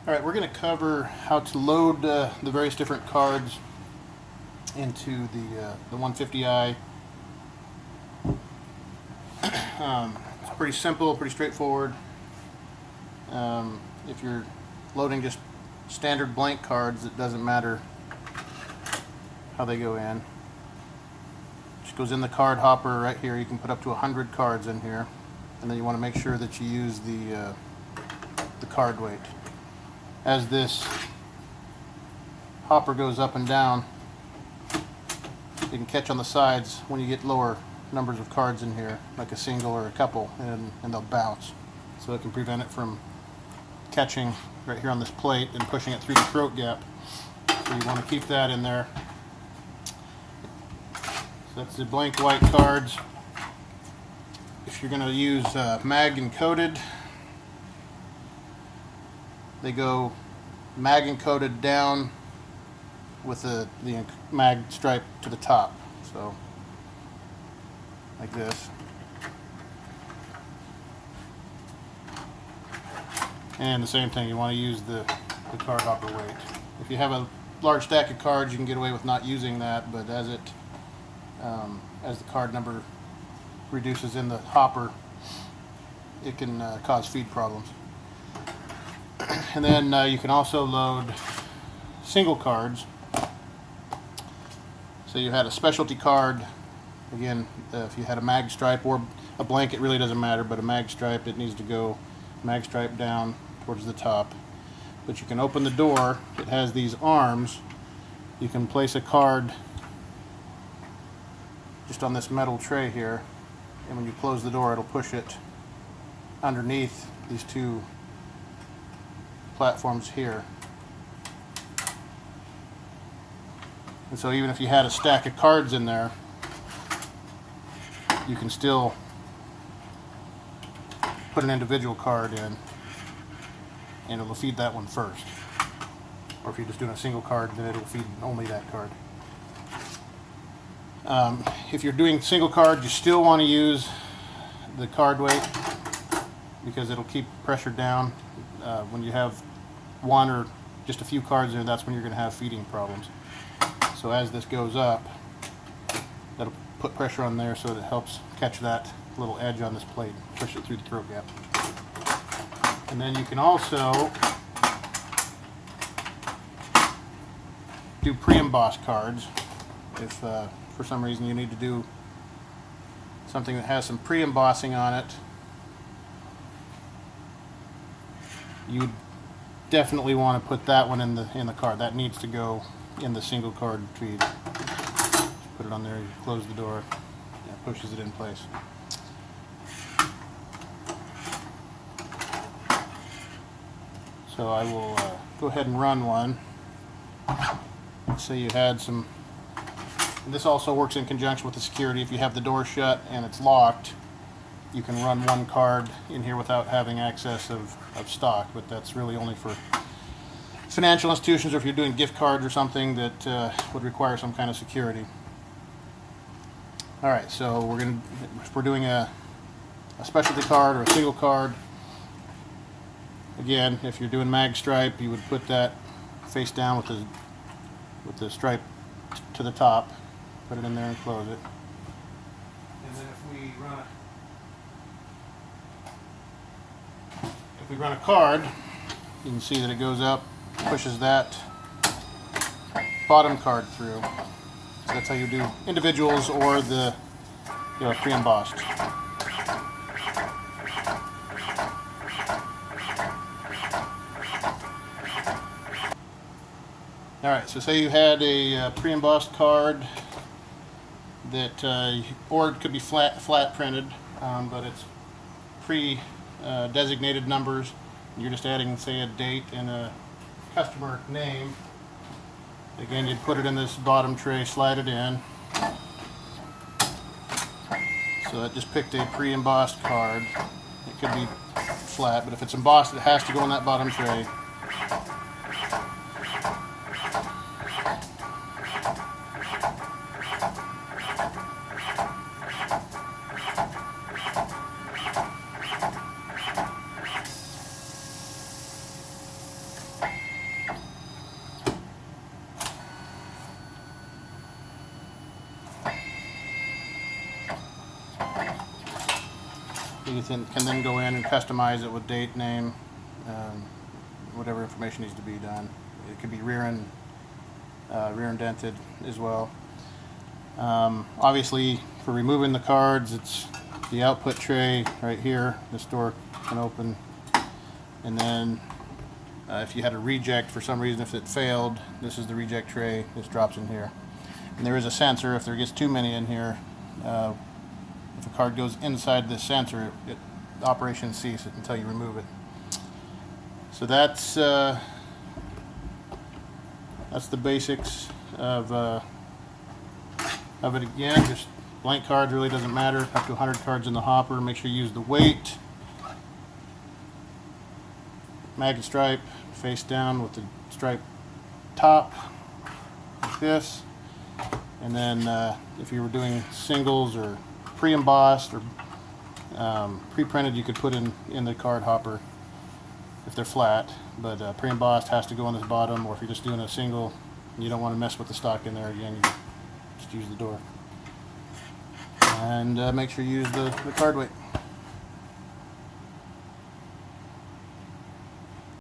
Alright, we're going to cover how to load the various different cards into the 150i. It's pretty simple, pretty straightforward. If you're loading just standard blank cards, it doesn't matter how they go in. It just goes in the card hopper right here. You can put up to 100 cards in here, and then you want to make sure that you use the card weight. As this hopper goes up and down, you can catch on the sides when you get lower numbers of cards in here, like a single or a couple, and they'll bounce. So it can prevent it from catching right here on this plate and pushing it through the throat gap. So you want to keep that in there. So that's the blank white cards. If you're going to use mag encoded, they go mag encoded down with the mag stripe to the top. So like this. And the same thing, you want to use the card hopper weight. If you have a large stack of cards, you can get away with not using that, but as the card number reduces in the hopper, it can cause feed problems. And then you can also load single cards. So you had a specialty card. Again, if you had a mag stripe or a blank, it really doesn't matter, but a mag stripe, it needs to go mag stripe down towards the top. But you can open the door. It has these arms. You can place a card just on this metal tray here, and when you close the door, it'll push it underneath these two platforms here. And so even if you had a stack of cards in there, you can still put an individual card in, and it'll feed that one first. Or if you're just doing a single card, then it'll feed only that card. If you're doing single card, you still want to use the card weight because it'll keep pressure down. When you have one or just a few cards in, that's when you're going to have feeding problems. So as this goes up, that'll put pressure on there so that it helps catch that little edge on this plate, push it through the throat gap. And then you can also do pre-embossed cards. If for some reason you need to do something that has some pre-embossing on it, you definitely want to put that one in the card. That needs to go in the single card feed. Just put it on there, you close the door, it pushes it in place. So I will go ahead and run one. Let's say you had some. This also works in conjunction with the security. If you have the door shut and it's locked, you can run one card in here without having access of stock, but that's really only for financial institutions or if you're doing gift cards or something that would require some kind of security. Alright, so if we're doing a specialty card or a single card, again, if you're doing mag stripe, you would put that face down with the stripe to the top, put it in there and close it. And then if we run a card, you can see that it goes up, pushes that bottom card through. So that's how you do individuals or the pre-embossed. Alright, so say you had a pre-embossed card that, or it could be flat printed, but it's pre-designated numbers. You're just adding, say, a date and a customer name. Again, you'd put it in this bottom tray, slide it in. So that just picked a pre-embossed card. It could be flat, but if it's embossed, it has to go in that bottom tray. You can then go in and customize it with date, name, whatever information needs to be done. It could be rear indented as well. Obviously, for removing the cards, it's the output tray right here. This door can open, and then if you had a reject for some reason, if it failed, this is the reject tray. This drops in here, and there is a sensor. If there gets too many in here, if a card goes inside this sensor, operation ceases until you remove it. So that's the basics of it. Again, just blank cards really doesn't matter. Up to 100 cards in the hopper. Make sure you use the weight. Magnet stripe face down with the stripe top, like this. And then if you were doing singles or pre-embossed or pre-printed, you could put in the card hopper if they're flat. But pre-embossed has to go on this bottom, or if you're just doing a single and you don't want to mess with the stock in there again, you just use the door. And make sure you use the card weight.